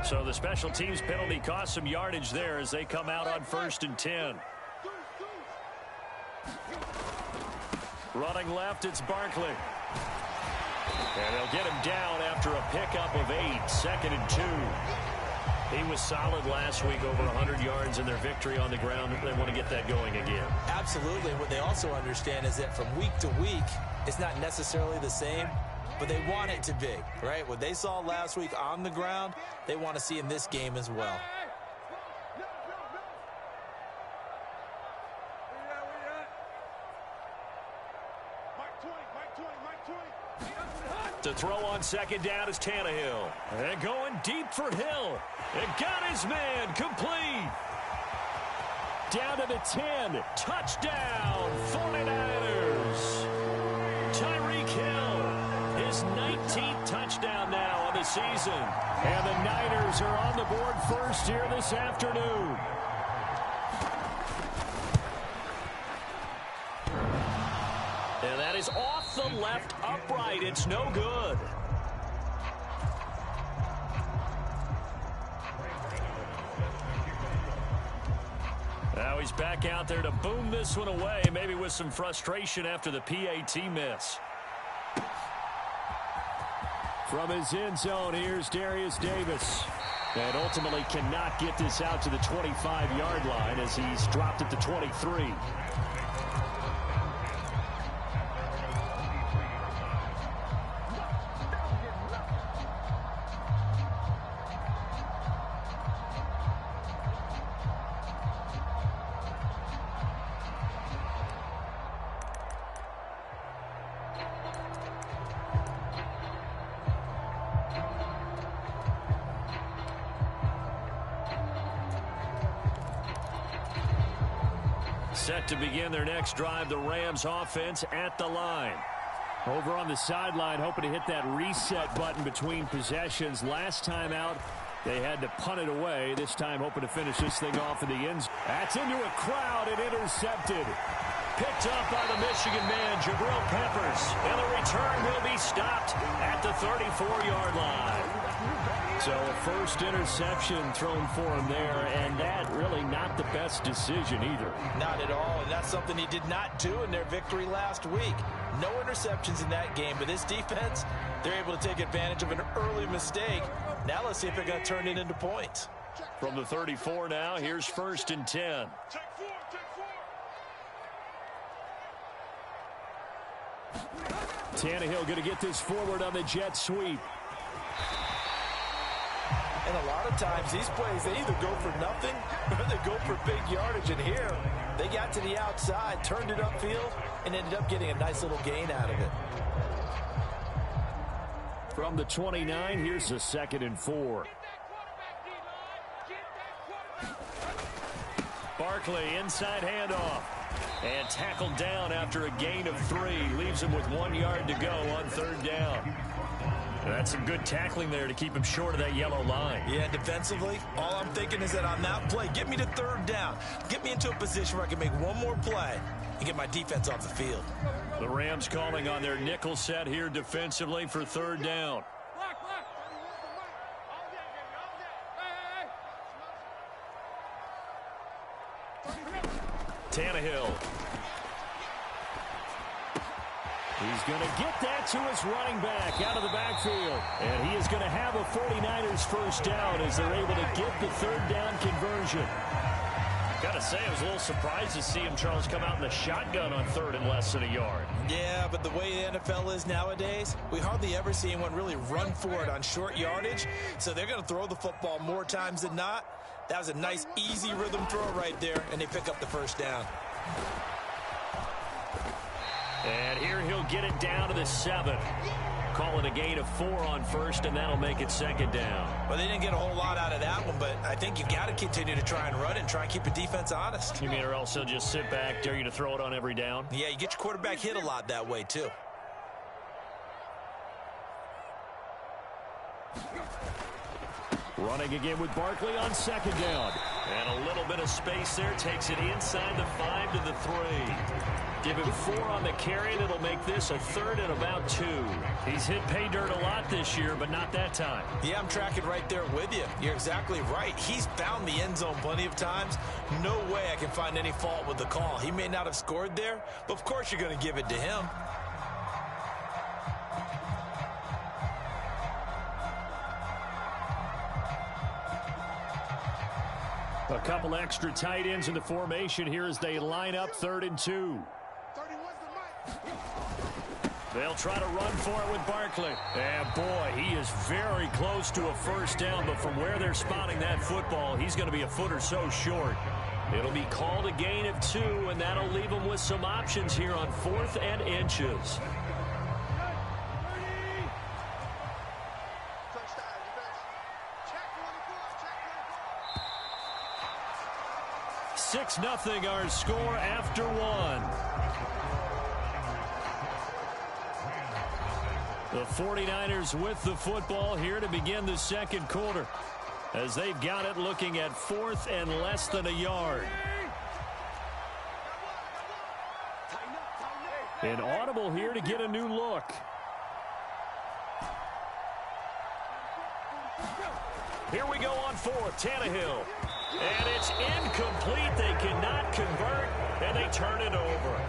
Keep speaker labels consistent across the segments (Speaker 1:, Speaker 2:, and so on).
Speaker 1: So the special teams penalty cost some yardage there as they come out on 1st and 10. Running left, it's Barkley. And they'll get him down after a pickup of 8, 2nd and 2. He was solid last week, over 100 yards in their victory on the ground. They want to get that going again.
Speaker 2: Absolutely. What they also understand is that from week to week, it's not necessarily the same, but they want it to be, right? What they saw last week on the ground, they want to see in this game as well.
Speaker 1: To throw on 2nd down is Tannehill. And going deep for Hill. It got his man complete. Down to the 10. Touchdown, 49ers. Tyreek Hill, his 19th touchdown now on the season. And the Niners are on the board first here this afternoon. And that is off the left upright. It's no good. Now he's back out there to boom this one away, maybe with some frustration after the PAT miss. From his end zone, here's Darius Davis. And ultimately cannot get this out to the 25-yard line as he's dropped it to 23. Set to begin their next drive, the Rams offense at the line. Over on the sideline, hoping to hit that reset button between possessions. Last time out, they had to punt it away. This time hoping to finish this thing off in the end zone. That's into a crowd and intercepted. Picked up by the Michigan man, Jabril Peppers. And the return will be stopped at the 34-yard line. So a first interception thrown for him there, and that really not the best decision either.
Speaker 2: Not at all, and that's something he did not do in their victory last week. No interceptions in that game, but this defense, they're able to take advantage of an early mistake. Now let's see if they're going to turn it into points.
Speaker 1: From the 34 now, here's 1st and 10. Tannehill going to get this forward on the jet sweep.
Speaker 2: And a lot of times these plays, they either go for nothing or they go for big yardage. And here, they got to the outside, turned it upfield, and ended up getting a nice little gain out of it.
Speaker 1: From the 29, here's a 2nd and 4. Barkley, inside handoff. And tackled down after a gain of 3. Leaves him with 1 yard to go on 3rd down. That's some good tackling there to keep him short of that yellow line.
Speaker 2: Yeah, defensively, all I'm thinking is that on that play, get me to 3rd down. Get me into a position where I can make one more play and get my defense off the field.
Speaker 1: The Rams calling on their nickel set here defensively for 3rd down. Tannehill. He's going to get that to his running back out of the backfield. And he is going to have a 49ers first down as they're able to get the 3rd down conversion. Got to say, I was a little surprised to see him, Charles, come out in the shotgun on 3rd and less than a yard.
Speaker 2: Yeah, but the way the NFL is nowadays, we hardly ever see anyone really run for it on short yardage. So they're going to throw the football more times than not. That was a nice, easy rhythm throw right there, and they pick up the first down.
Speaker 1: And here he'll get it down to the 7. Calling a gain of 4 on 1st, and that'll make it 2nd down.
Speaker 2: Well, they didn't get a whole lot out of that one, but I think you've got to continue to try and run and try and keep the defense honest.
Speaker 1: You mean or else he'll just sit back, dare you to throw it on every down?
Speaker 2: Yeah, you get your quarterback hit a lot that way, too.
Speaker 1: Running again with Barkley on second down.
Speaker 3: And a little bit of space there. Takes it inside the 5 to the 3.
Speaker 1: Give him 4 on the carry, and it'll make this a 3rd and about 2. He's hit pay dirt a lot this year, but not that time.
Speaker 2: Yeah, I'm tracking right there with you. You're exactly right. He's found the end zone plenty of times. No way I can find any fault with the call. He may not have scored there, but of course you're going to give it to him.
Speaker 1: A couple extra tight ends in the formation here as they line up 3rd and 2. They'll try to run for it with Barkley. And boy, he is very close to a first down, but from where they're spotting that football, he's going to be a foot or so short. It'll be called a gain of 2, and that'll leave him with some options here on 4th and inches. Six 0 our score after 1. The 49ers with the football here to begin the second quarter, as they've got it looking at 4th and less than a yard. An audible here to get a new look. Here we go on 4th. Tannehill. And it's incomplete. They cannot convert, and they turn it over.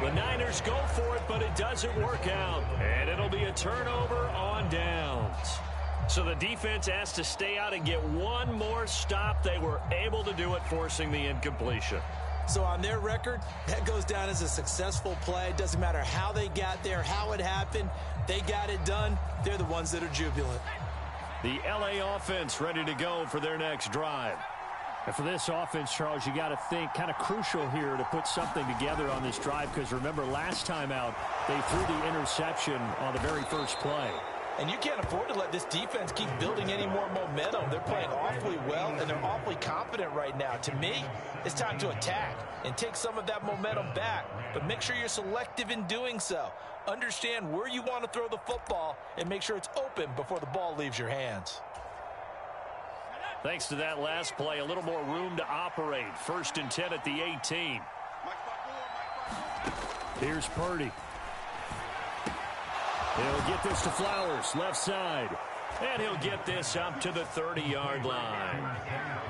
Speaker 1: The Niners go for it, but it doesn't work out. And it'll be a turnover on downs. So the defense has to stay out and get one more stop. They were able to do it, forcing the incompletion.
Speaker 2: So on their record, that goes down as a successful play. It doesn't matter how they got there, how it happened. They got it done. They're the ones that are jubilant.
Speaker 1: The LA offense ready to go for their next drive. And for this offense, Charles, you got to think kind of crucial here to put something together on this drive, because remember last time out they threw the interception on the very first play.
Speaker 2: And you can't afford to let this defense keep building any more momentum. They're playing awfully well, and they're awfully confident right now. To me, it's time to attack and take some of that momentum back. But make sure you're selective in doing so. Understand where you want to throw the football and make sure it's open before the ball leaves your hands.
Speaker 1: Thanks to that last play, a little more room to operate. 1st and 10 at the 18. Here's Purdy. He'll get this to Flowers, left side. And he'll get this up to the 30-yard line.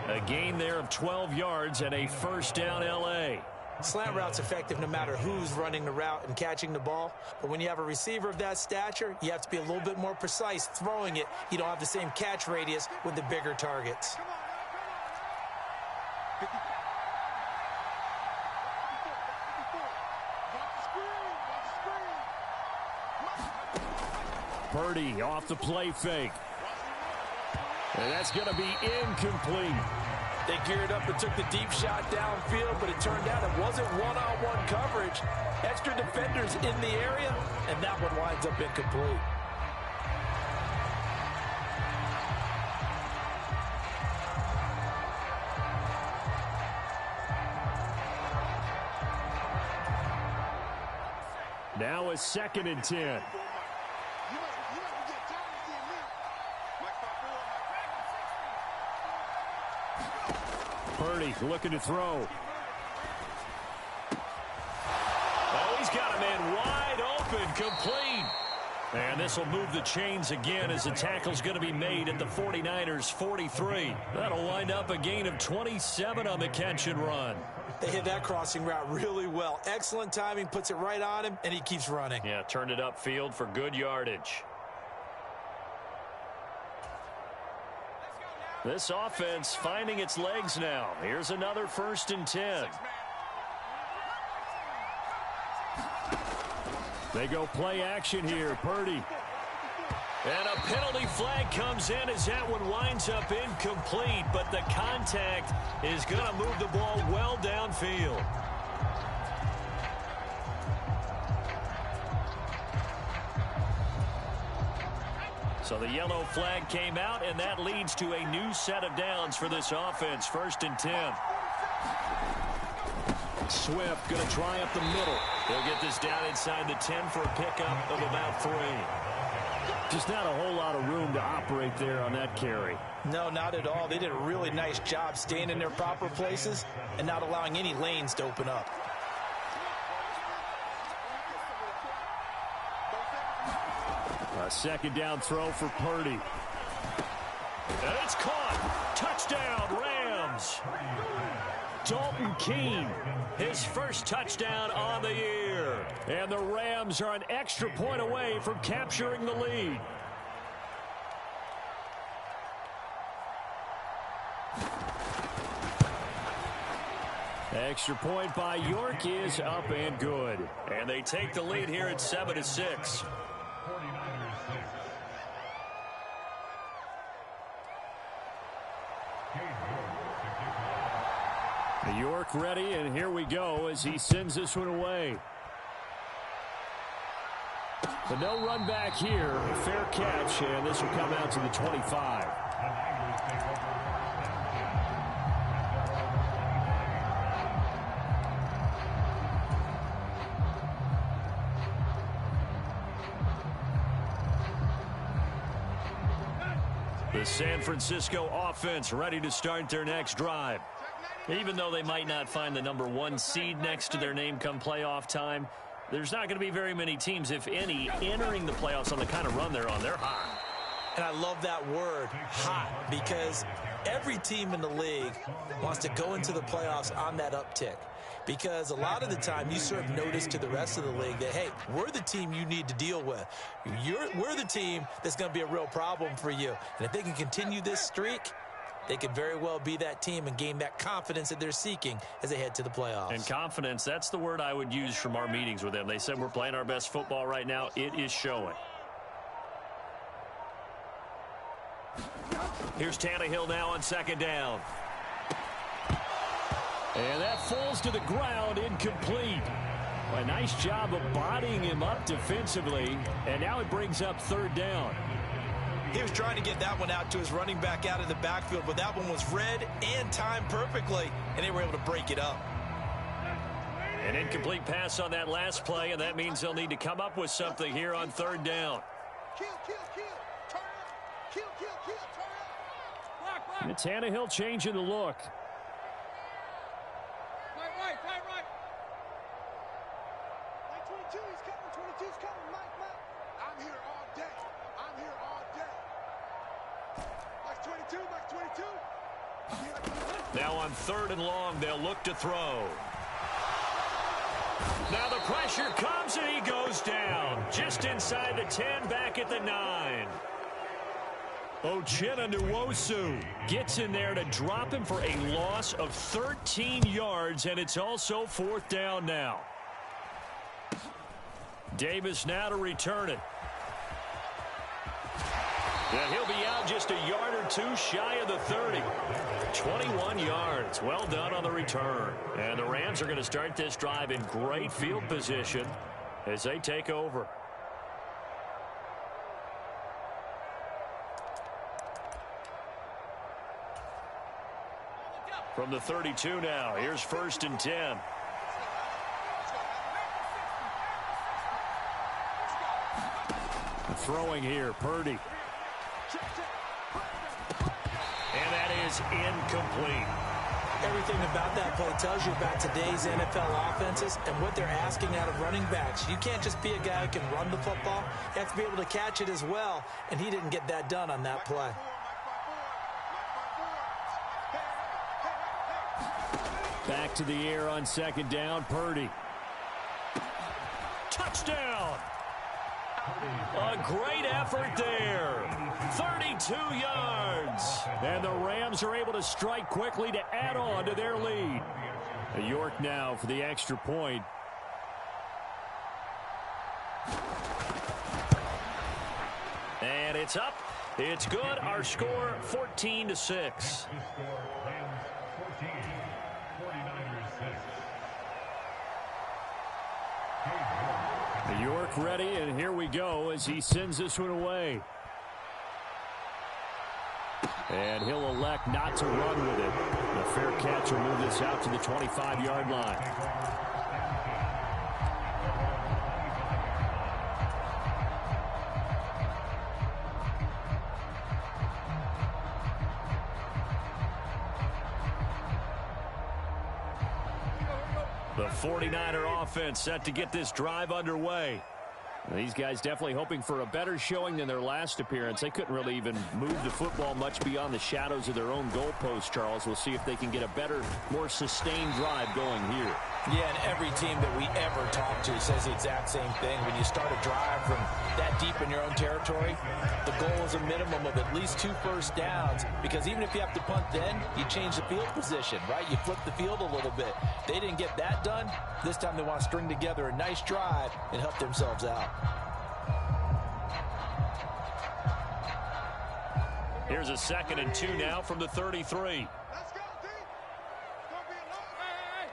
Speaker 1: A gain there of 12 yards and a first down L.A.
Speaker 2: Slant route's effective no matter who's running the route and catching the ball. But when you have a receiver of that stature, you have to be a little bit more precise throwing it. You don't have the same catch radius with the bigger targets.
Speaker 1: Purdy off the play fake. And that's going to be incomplete.
Speaker 2: They geared up and took the deep shot downfield, but it turned out it wasn't one-on-one coverage. Extra defenders in the area, and that one winds up incomplete.
Speaker 1: Now a 2nd and 10. Purdy looking to throw. Oh, he's got a man wide open, complete. And this will move the chains again as the tackle's going to be made at the 49ers 43. That'll wind up a gain of 27 on the catch and run.
Speaker 2: They hit that crossing route really well. Excellent timing, puts it right on him, and he keeps running.
Speaker 1: Yeah, turned it upfield for good yardage. This offense finding its legs now. Here's another 1st and 10. They go play action here. Purdy. And a penalty flag comes in as that one winds up incomplete, but the contact is going to move the ball well downfield. So the yellow flag came out, and that leads to a new set of downs for this offense. 1st and 10. Swift going to try up the middle. He'll get this down inside the 10 for a pickup of about 3. Just not a whole lot of room to operate there on that carry.
Speaker 2: No, not at all. They did a really nice job staying in their proper places and not allowing any lanes to open up.
Speaker 1: A second down throw for Purdy. And it's caught. Touchdown, Rams. Dalton Keene, his first touchdown on the year. And the Rams are an extra point away from capturing the lead. Extra point by York is up and good.
Speaker 3: And they take the lead here at 7-6.
Speaker 1: York ready, and here we go as he sends this one away. But no run back here. Fair catch, and this will come out to the 25.
Speaker 3: The San Francisco offense ready to start their next drive. Even though they might not find the #1 seed next to their name come playoff time, there's not going to be very many teams, if any, entering the playoffs on the kind of run they're on. They're hot.
Speaker 2: And I love that word, hot, because every team in the league wants to go into the playoffs on that uptick. Because a lot of the time you serve notice to the rest of the league that, hey, we're the team you need to deal with. We're the team that's going to be a real problem for you. And if they can continue this streak, they could very well be that team and gain that confidence that they're seeking as they head to the playoffs.
Speaker 3: And confidence, that's the word I would use from our meetings with them. They said we're playing our best football right now. It is showing. Here's Tannehill now on second down.
Speaker 1: And that falls to the ground, incomplete. A nice job of bodying him up defensively, and now it brings up third down.
Speaker 2: He was trying to get that one out to his running back out of the backfield, but that one was read and timed perfectly, and they were able to break it up.
Speaker 3: An incomplete pass on that last play, and that means they'll need to come up with something here on third down.
Speaker 1: And Tannehill changing the look.
Speaker 4: Right. 22, he's coming. 22's coming. Mike. I'm here all day. Mike 22.
Speaker 3: Now on third and long, they'll look to throw. Now the pressure comes, and he goes down. Just inside the 10, back at the 9.
Speaker 1: Uchenna Nwosu gets in there to drop him for a loss of 13 yards, and it's also fourth down now. Davis now to return it.
Speaker 3: And he'll be out just a yard or two shy of the 30. 21 yards. Well done on the return. And the Rams are going to start this drive in great field position as they take over. From the 32 now, here's first and 10.
Speaker 1: Throwing here, Purdy.
Speaker 3: And that is incomplete.
Speaker 2: Everything about that play tells you about today's NFL offenses and what they're asking out of running backs. You can't just be a guy who can run the football. You have to be able to catch it as well, and he didn't get that done on that play.
Speaker 1: Back to the air on second down, Purdy.
Speaker 3: Touchdown! A great effort there. 32 yards.
Speaker 1: And the Rams are able to strike quickly to add on to their lead. York now for the extra point.
Speaker 3: And it's up. It's good. Our score 14-6.
Speaker 1: York ready, and here we go as he sends this one away. And he'll elect not to run with it. The fair catch will move this out to the 25-yard line.
Speaker 3: The 49er offense set to get this drive underway.
Speaker 1: These guys definitely hoping for a better showing than their last appearance. They couldn't really even move the football much beyond the shadows of their own goalpost, Charles. We'll see if they can get a better, more sustained drive going here.
Speaker 2: Yeah, and every team that we ever talk to says the exact same thing. When you start a drive from that deep in your own territory, the goal is a minimum of at least 2 first downs, because even if you have to punt then, you change the field position, right? You flip the field a little bit. They didn't get that done. This time they want to string together a nice drive and help themselves out.
Speaker 3: Here's a 2nd and 2 now from the 33.
Speaker 4: Let's go, D. It's gonna be a long day.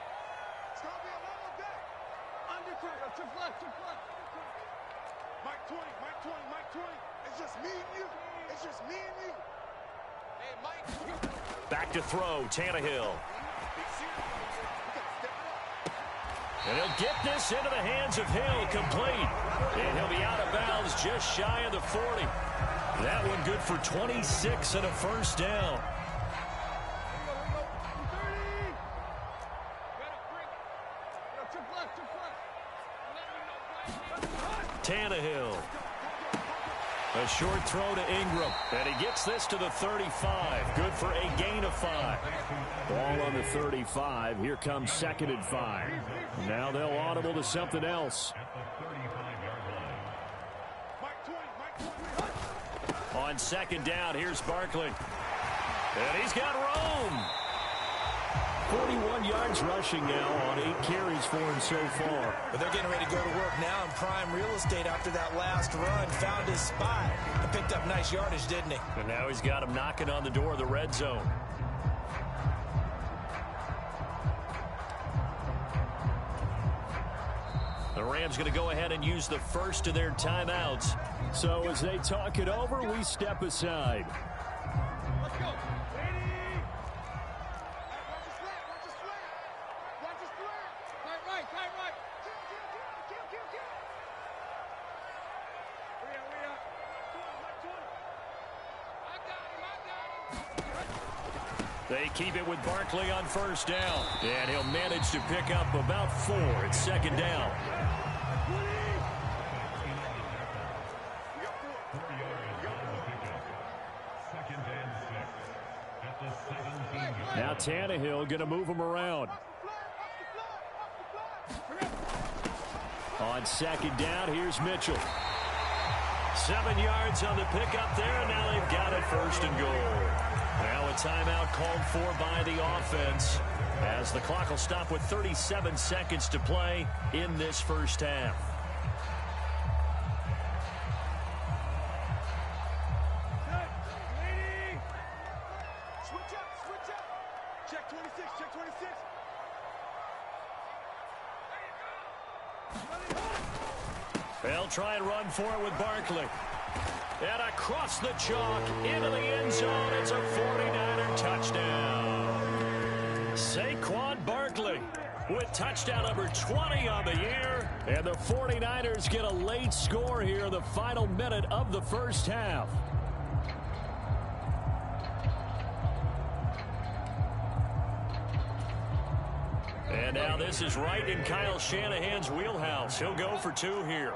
Speaker 4: It's gonna be a long day. Under to flat. Mike 20. It's just me and you. Hey, Mike.
Speaker 3: Back to throw, Tannehill. And he'll get this into the hands of Hill, complete. And he'll be out of bounds just shy of the 40. That one good for 26 and a first down. Tannehill. A short throw to Ingram. And he gets this to the 35. Good for a gain of 5.
Speaker 1: Ball on the 35. Here comes 2nd and 5. Now they'll audible to something else.
Speaker 3: On 2nd down, here's Barkley. And he's got Rome.
Speaker 1: 41 yards rushing now on 8 carries for him so far.
Speaker 2: But they're getting ready to go to work now in prime real estate after that last run. Found his spot and picked up nice yardage, didn't he?
Speaker 3: And now he's got him knocking on the door of the red zone. The Rams going to go ahead and use the first of their timeouts.
Speaker 1: So as they talk it over, we step aside.
Speaker 4: Let's go. Ready. Watch his flat. Tight right. Kill. We are. I got him.
Speaker 3: They keep it with Barkley on first down. And he'll manage to pick up about 4 at 2nd down.
Speaker 1: Now Tannehill going to move him around. On 2nd down, here's Mitchell.
Speaker 3: 7 yards on the pickup there, and now they've got it 1st and goal. Now a timeout called for by the offense, as the clock will stop with 37 seconds to play in this first half.
Speaker 4: Switch up. Check 26.
Speaker 3: They'll try and run for it with Barkley. And across the chalk, into the end zone. It's a 49er touchdown. Saquon Barkley with touchdown number 20 on the year.
Speaker 1: And the 49ers get a late score here in the final minute of the first half.
Speaker 3: And now this is right in Kyle Shanahan's wheelhouse. He'll go for 2 here.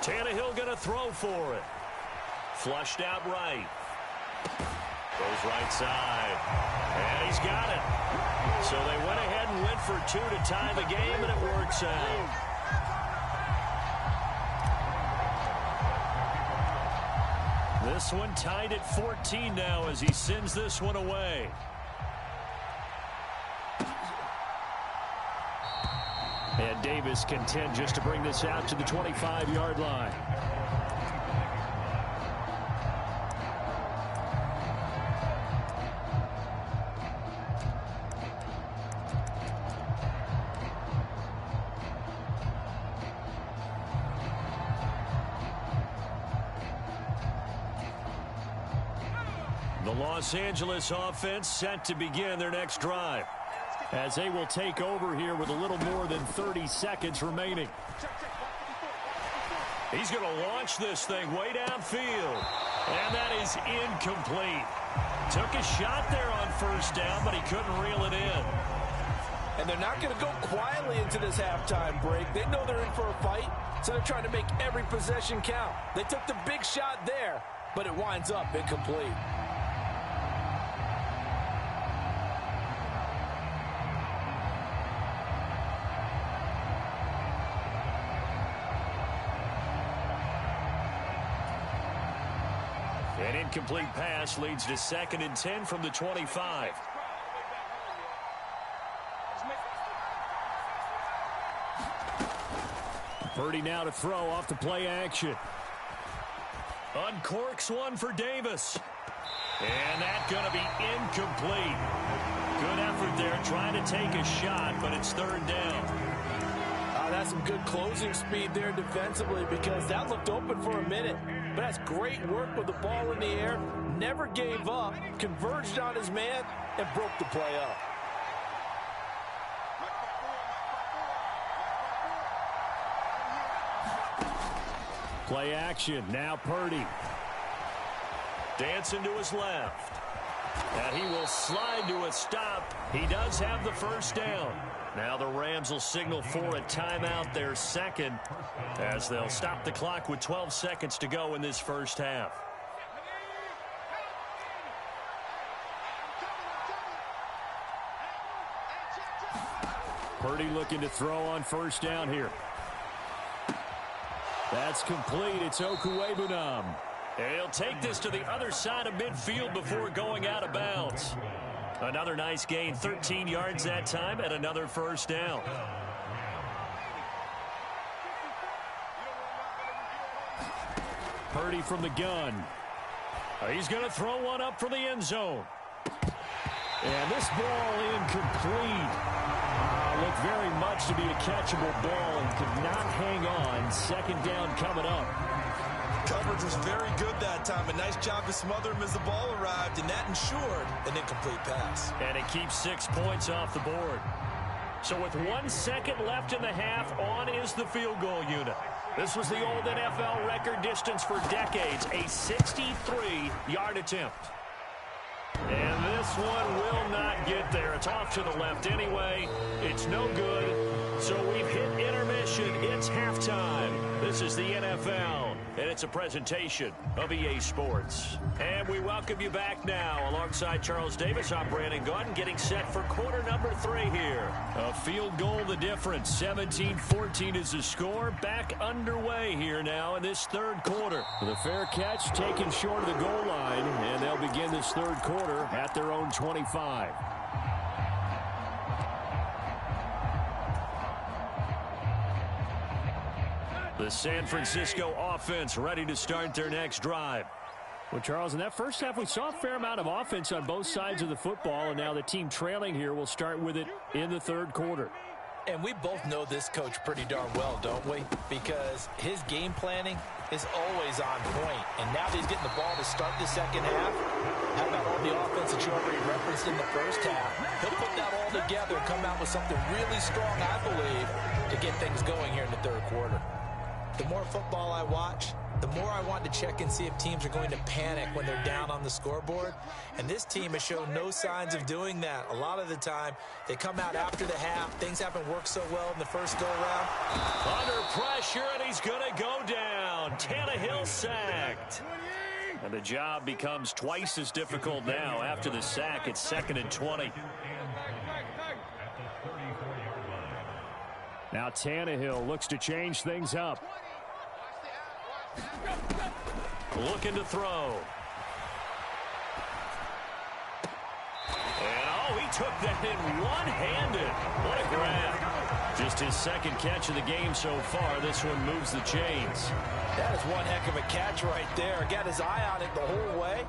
Speaker 3: Tannehill going to throw for it. Flushed out right. Goes right side. And he's got it. So they went ahead and went for 2 to tie the game, and it works out. This one tied at 14 now as he sends this one away.
Speaker 1: And Davis content just to bring this out to the 25-yard line.
Speaker 3: The Los Angeles offense set to begin their next drive,
Speaker 1: as they will take over here with a little more than 30 seconds remaining.
Speaker 3: He's going to launch this thing way downfield. And that is incomplete. Took a shot there on first down, but he couldn't reel it in.
Speaker 2: And they're not going to go quietly into this halftime break. They know they're in for a fight, so they're trying to make every possession count. They took the big shot there, but it winds up incomplete.
Speaker 3: An incomplete pass leads to 2nd and 10 from the 25.
Speaker 1: Purdy now to throw off the play action.
Speaker 3: Uncorks one for Davis. And that's going to be incomplete. Good effort there trying to take a shot, but it's 3rd down.
Speaker 2: That's some good closing speed there defensively because that looked open for a minute. But that's great work with the ball in the air. Never gave up, converged on his man, and broke the play up.
Speaker 1: Play action. Now Purdy.
Speaker 3: Dancing to his left. And he will slide to a stop. He does have the first down. Now the Rams will signal for a timeout, their second, as they'll stop the clock with 12 seconds to go in this first half.
Speaker 1: Purdy looking to throw on first down here. That's complete. It's Okuwebunam.
Speaker 3: He'll take this to the other side of midfield before going out of bounds. Another nice gain, 13 yards that time, and another first down.
Speaker 1: Purdy from the gun.
Speaker 3: He's going to throw one up for the end zone.
Speaker 1: And this ball incomplete. Looked very much to be a catchable ball and could not hang on. 2nd down coming up.
Speaker 2: Coverage was very good that time. A nice job to smother him as the ball arrived, and that ensured an incomplete pass.
Speaker 3: And it keeps 6 points off the board. So with 1 second left in the half, on is the field goal unit. This was the old NFL record distance for decades, a 63-yard attempt. And this one will not get there. It's off to the left anyway. It's no good. So we've hit intermission. It's halftime. This is the NFL, and it's a presentation of EA Sports. And we welcome you back now. Alongside Charles Davis, I'm Brandon Gaudin, getting set for quarter number 3 here. A field goal the difference. 17-14 is the score. Back underway here now in this 3rd quarter.
Speaker 1: The fair catch taken short of the goal line, and they'll begin this 3rd quarter at their own 25.
Speaker 3: The San Francisco offense ready to start their next drive.
Speaker 1: Well, Charles, in that first half, we saw a fair amount of offense on both sides of the football, and now the team trailing here will start with it in the 3rd quarter.
Speaker 2: And we both know this coach pretty darn well, don't we? Because his game planning is always on point. And now that he's getting the ball to start the 2nd half, how about all the offense that you already referenced in the first half? He'll put that all together and come out with something really strong, I believe, to get things going here in the 3rd quarter. The more football I watch, the more I want to check and see if teams are going to panic when they're down on the scoreboard. And this team has shown no signs of doing that. A lot of the time, they come out after the half. Things haven't worked so well in the first go-around.
Speaker 3: Under pressure, and he's going to go down. Tannehill sacked. And the job becomes twice as difficult now after the sack. It's 2nd and 20.
Speaker 1: Now Tannehill looks to change things up.
Speaker 3: Looking to throw. And, he took that in one-handed. What a grab. Just his 2nd catch of the game so far. This one moves the chains.
Speaker 2: That is one heck of a catch right there. Got his eye on it the whole way.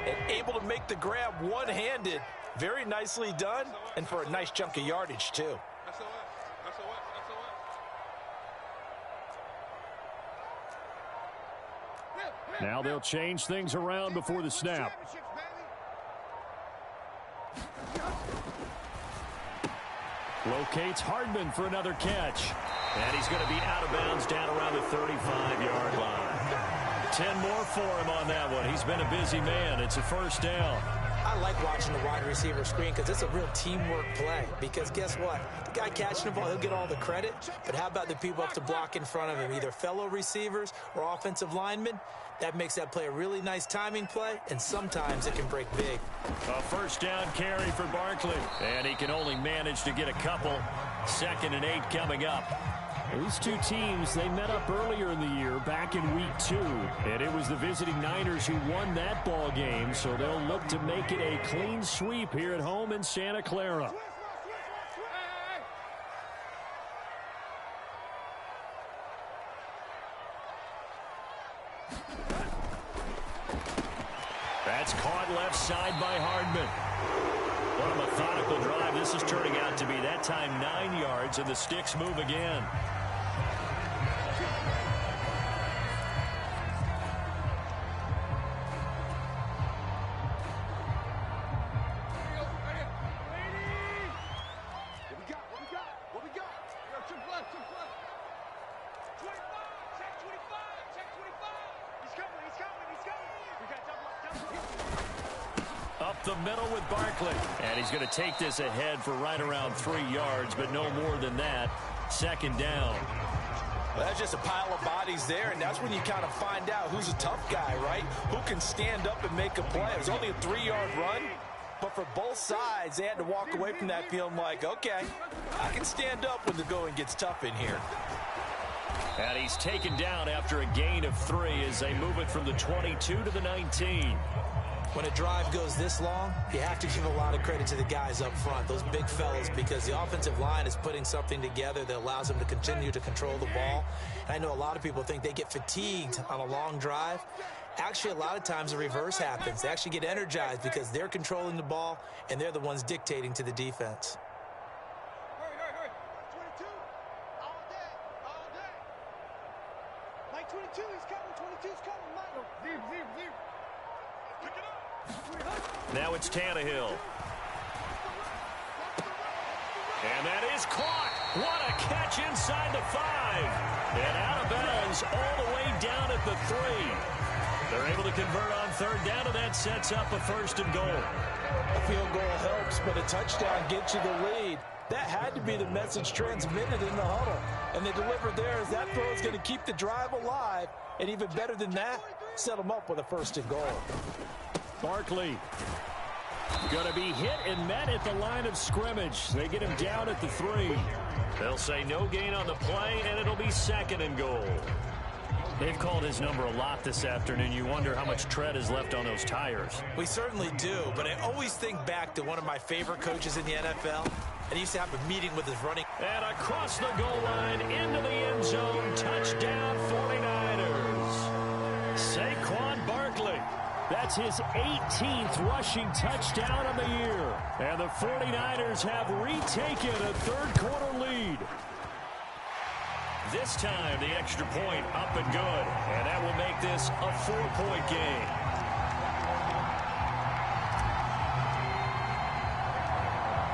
Speaker 2: And able to make the grab one-handed. Very nicely done. And for a nice chunk of yardage, too.
Speaker 1: Now they'll change things around before the snap. Locates Hardman for another catch.
Speaker 3: And he's going to be out of bounds down around the 35-yard 10 more for him on that one. He's been a busy man. It's a first down.
Speaker 2: I like watching the wide receiver screen because it's a real teamwork play. Because guess what? The guy catching the ball, he'll get all the credit. But how about the people up to block in front of him, either fellow receivers or offensive linemen? That makes that play a really nice timing play, and sometimes it can break big.
Speaker 3: A first down carry for Barkley. And he can only manage to get a couple. 2nd and 8 coming up.
Speaker 1: These two teams, they met up earlier in the year, back in week 2. And it was the visiting Niners who won that ball game, so they'll look to make it a clean sweep here at home in Santa Clara. That's caught left side by Hardman. What a methodical drive this is turning out to be. That time 9 yards, and the sticks move again.
Speaker 3: Up the middle with Barkley. And he's going to take this ahead for right around 3 yards, but no more than that. 2nd down.
Speaker 2: Well, that's just a pile of bodies there, and that's when you kind of find out who's a tough guy, right? Who can stand up and make a play. It was only a 3-yard run, but for both sides, they had to walk away from that feeling like, okay, I can stand up when the going gets tough in here.
Speaker 3: And he's taken down after a gain of 3 as they move it from the 22 to the 19.
Speaker 2: When a drive goes this long, you have to give a lot of credit to the guys up front, those big fellas, because the offensive line is putting something together that allows them to continue to control the ball. And I know a lot of people think they get fatigued on a long drive. Actually, a lot of times the reverse happens. They actually get energized because they're controlling the ball, and they're the ones dictating to the defense.
Speaker 4: Hurry. 22. All day. Mike 22, he's coming. 22's coming. Mike. Zip. Pick it up.
Speaker 3: Now it's Tannehill. And that is caught. What a catch inside the 5. And out of bounds all the way down at the 3. They're able to convert on 3rd down, and that sets up a 1st and goal.
Speaker 2: A field goal helps, but a touchdown gets you the lead. That had to be the message transmitted in the huddle. And they delivered there as that throw is going to keep the drive alive. And even better than that, set them up with a 1st and goal.
Speaker 1: Barkley going to be hit and met at the line of scrimmage. They get him down at the 3.
Speaker 3: They'll say no gain on the play, and it'll be 2nd and goal. They've called his number a lot this afternoon. You wonder how much tread is left on those tires.
Speaker 2: We certainly do, but I always think back to one of my favorite coaches in the NFL. And he used to have a meeting with his running.
Speaker 3: And across the goal line, into the end zone, touchdown 49ers. Saquon Barkley.
Speaker 1: That's his 18th rushing touchdown of the year. And the 49ers have retaken a 3rd quarter lead.
Speaker 3: This time, the extra point up and good. And that will make this a 4-point game.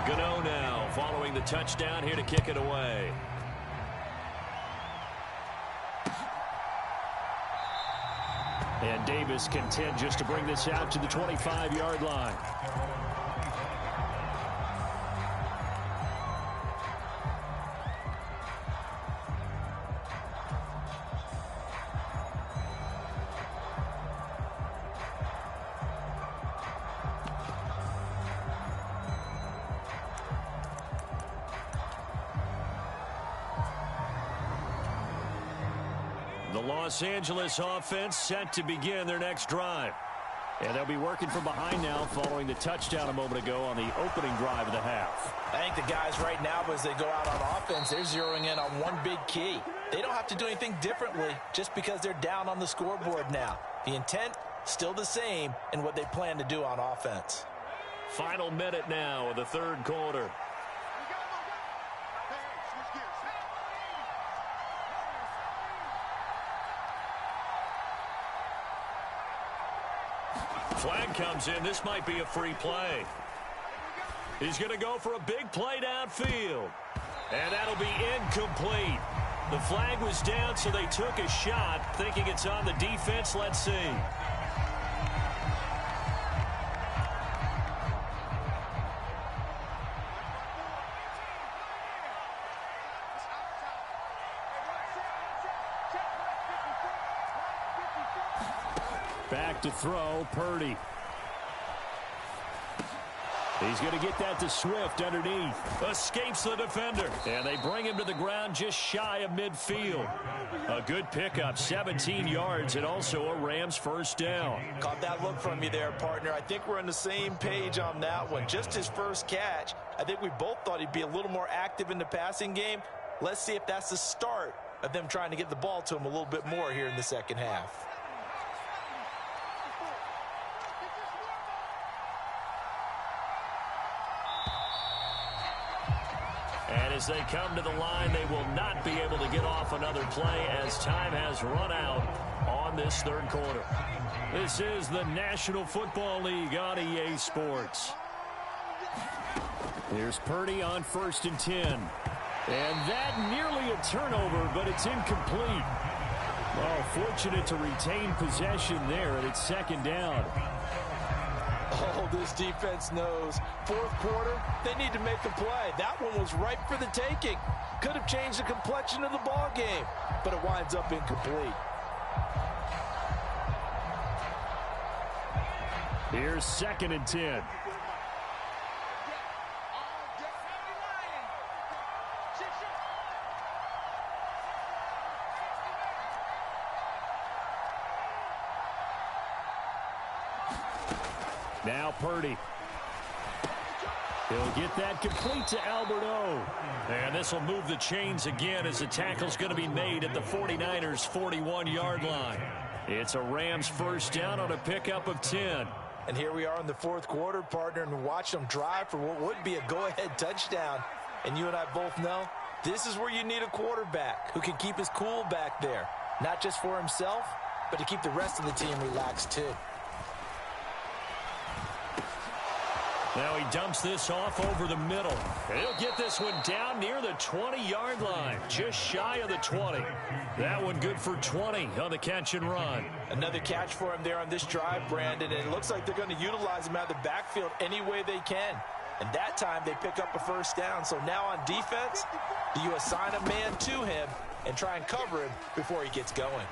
Speaker 3: Gano now following the touchdown here to kick it away.
Speaker 1: And Davis content just to bring this out to the 25-yard line.
Speaker 3: The Los Angeles offense set to begin their next drive.
Speaker 1: And they'll be working from behind now following the touchdown a moment ago on the opening drive of the half.
Speaker 2: I think the guys right now, as they go out on offense, they're zeroing in on one big key. They don't have to do anything differently just because they're down on the scoreboard now. The intent, still the same in what they plan to do on offense.
Speaker 3: Final minute now of the 3rd quarter. Flag comes in. This might be a free play. He's going to go for a big play downfield. And that'll be incomplete. The flag was down, so they took a shot, thinking it's on the defense. Let's see.
Speaker 1: Back to throw, Purdy. He's going to get that to Swift underneath.
Speaker 3: Escapes the defender. And they bring him to the ground just shy of midfield. A good pickup, 17 yards, and also a Rams first down.
Speaker 2: Caught that look from you there, partner. I think we're on the same page on that one. Just his first catch. I think we both thought he'd be a little more active in the passing game. Let's see if that's the start of them trying to get the ball to him a little bit more here in the second half.
Speaker 3: And as they come to the line, they will not be able to get off another play as time has run out on this third quarter. This is the National Football League on EA Sports.
Speaker 1: Here's Purdy on 1st and 10. And that nearly a turnover, but it's incomplete. Well, fortunate to retain possession there, and it's 2nd down.
Speaker 2: Oh, this defense knows. Fourth quarter, they need to make a play. That one was ripe for the taking. Could have changed the complexion of the ball game, but it winds up incomplete.
Speaker 1: Here's 2nd and 10. Now Purdy. He'll get that complete to Alberto.
Speaker 3: And this will move the chains again as the tackle's going to be made at the 49ers' 41-yard line.
Speaker 1: It's a Rams first down on a pickup of 10.
Speaker 2: And here we are in the fourth quarter, partner, and watch them drive for what would be a go-ahead touchdown. And you and I both know this is where you need a quarterback who can keep his cool back there. Not just for himself, but to keep the rest of the team relaxed too.
Speaker 3: Now he dumps this off over the middle. He'll get this one down near the 20-yard line, just shy of the 20. That one good for 20 on the catch and run.
Speaker 2: Another catch for him there on this drive, Brandon, and it looks like they're going to utilize him out of the backfield any way they can. And that time they pick up a first down. So now on defense, do you assign a man to him and try and cover him before he gets going?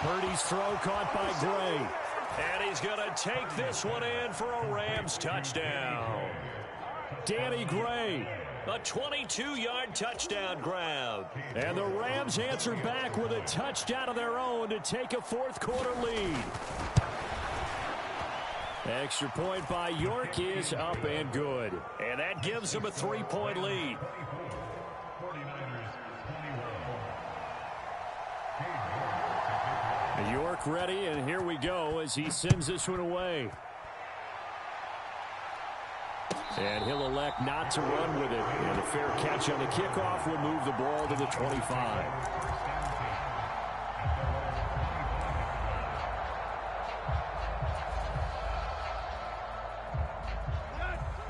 Speaker 1: Purdy's throw caught by Gray.
Speaker 3: And he's going to take this one in for a Rams touchdown.
Speaker 1: Danny Gray.
Speaker 3: A 22-yard touchdown grab.
Speaker 1: And the Rams answer back with a touchdown of their own to take a fourth quarter lead. Extra point by York is up and good.
Speaker 3: And that gives them a 3-point lead.
Speaker 1: York ready, and here we go as he sends this one away. And he'll elect not to run with it. And a fair catch on the kickoff will move the ball to the 25.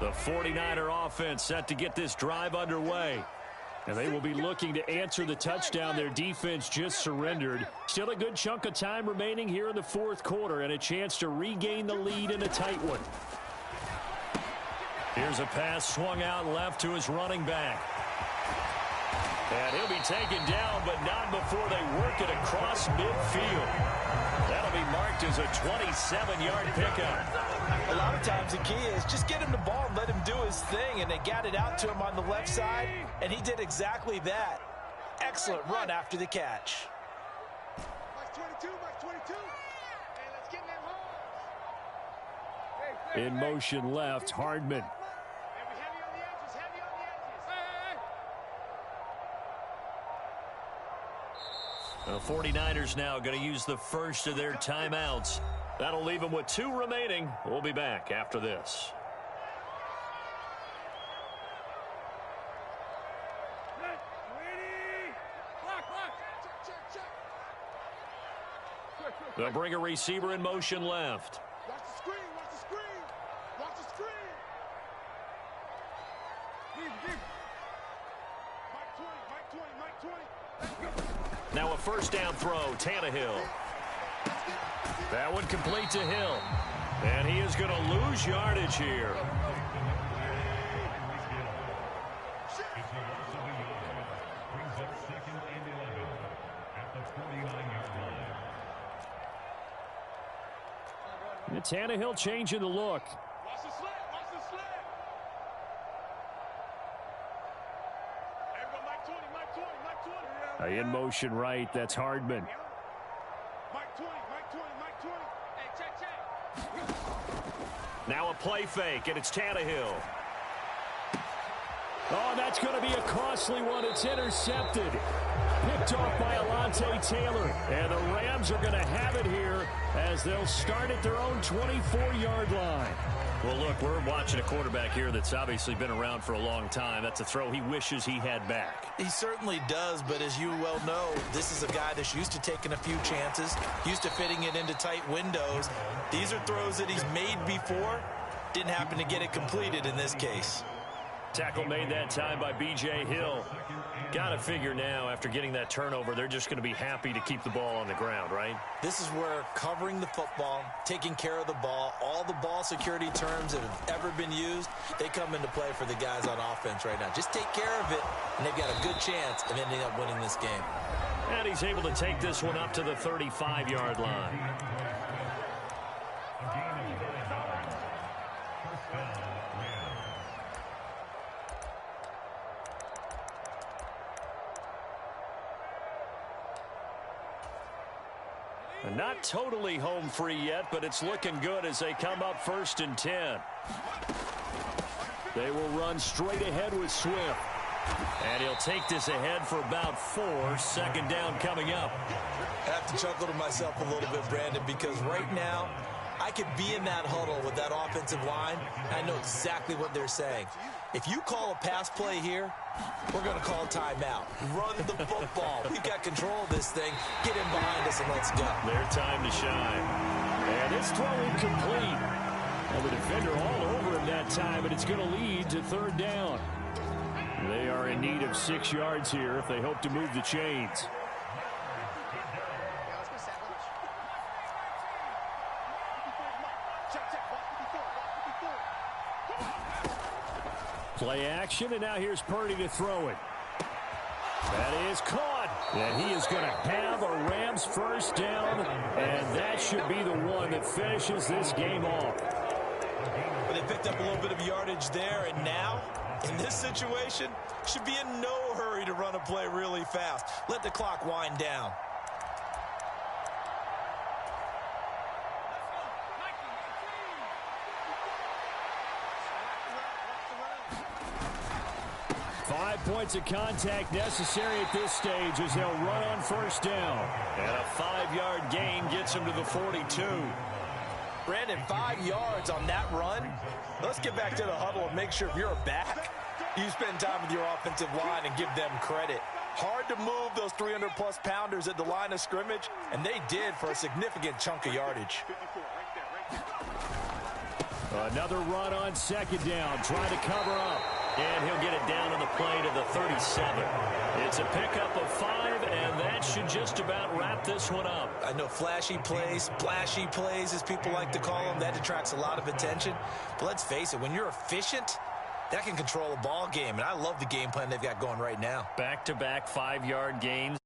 Speaker 3: The 49er offense set to get this drive underway.
Speaker 1: And they will be looking to answer the touchdown their defense just surrendered. Still a good chunk of time remaining here in the fourth quarter and a chance to regain the lead in a tight one.
Speaker 3: Here's a pass swung out left to his running back. And he'll be taken down, but not before they work it across midfield. That'll be marked as a 27-yard pickup.
Speaker 2: A lot of times the key is just get him the ball and let him do his thing, and they got it out to him on the left side, and he did exactly that. Excellent run after the catch.
Speaker 1: In motion left, Hardman.
Speaker 3: The 49ers now going to use the first of their timeouts. That'll leave them with 2 remaining. We'll be back after this. They'll bring a receiver in motion left.
Speaker 4: Watch the screen, watch the screen, watch the screen. Deep. Mike 20, Mike 20, Mike 20.
Speaker 3: Now a first down throw, Tannehill. That one complete to Hill. And he is going to lose yardage here.
Speaker 1: And Tannehill changing the look.
Speaker 4: Watch the slant. Watch the slant. Everybody, Mike 20, Mike 20, Mike 20.
Speaker 1: In motion right, that's Hardman.
Speaker 4: Mike 20, Mike 20, Mike 20. Hey, check.
Speaker 3: Now a play fake, and it's Tannehill.
Speaker 1: Oh, that's going to be a costly one. It's intercepted. Picked off by Alontae Taylor. And the Rams are going to have it here as they'll start at their own 24-yard line.
Speaker 3: Well, look, we're watching a quarterback here that's obviously been around for a long time. That's a throw he wishes he had back.
Speaker 2: He certainly does, but as you well know, this is a guy that's used to taking a few chances, used to fitting it into tight windows. These are throws that he's made before. Didn't happen to get it completed in this case.
Speaker 3: Tackle made that time by B.J. Hill. Got to figure now, after getting that turnover, they're just going to be happy to keep the ball on the ground, right?
Speaker 2: This is where covering the football, taking care of the ball, all the ball security terms that have ever been used, they come into play for the guys on offense right now. Just take care of it, and they've got a good chance of ending up winning this game.
Speaker 3: And he's able to take this one up to the 35-yard line. Not totally home free yet, but it's looking good as they come up 1st and 10.
Speaker 1: They will run straight ahead with Swift.
Speaker 3: And he'll take this ahead for about 4. 2nd down coming up.
Speaker 2: I have to chuckle to myself a little bit, Brandon, because right now I could be in that huddle with that offensive line. I know exactly what they're saying. If you call a pass play here, we're going to call timeout. Run the football. We've got control of this thing. Get in behind us and let's go.
Speaker 3: Their time to shine.
Speaker 1: And this throw incomplete. And the defender all over him that time, and it's going to lead to 3rd down. They are in need of 6 yards here if they hope to move the chains. Play action, and now here's Purdy to throw it. That is caught. And he is going to have a Rams 1st down, and that should be the one that finishes this game off.
Speaker 2: But they picked up a little bit of yardage there, and now, in this situation, should be in no hurry to run a play really fast. Let the clock wind down.
Speaker 1: Points of contact necessary at this stage as they'll run on 1st down.
Speaker 3: And a 5-yard gain gets him to the 42.
Speaker 2: Brandon, 5 yards on that run. Let's get back to the huddle and make sure if you're a back, you spend time with your offensive line and give them credit. Hard to move those 300-plus pounders at the line of scrimmage, and they did for a significant chunk of yardage.
Speaker 1: Another run on 2nd down, trying to cover up.
Speaker 3: And he'll get it down on the play to the 37. It's a pickup of 5, and that should just about wrap this one up.
Speaker 2: I know flashy plays, splashy plays, as people like to call them, that attracts a lot of attention. But let's face it, when you're efficient, that can control a ball game. And I love the game plan they've got going right now.
Speaker 3: Back-to-back 5-yard gains.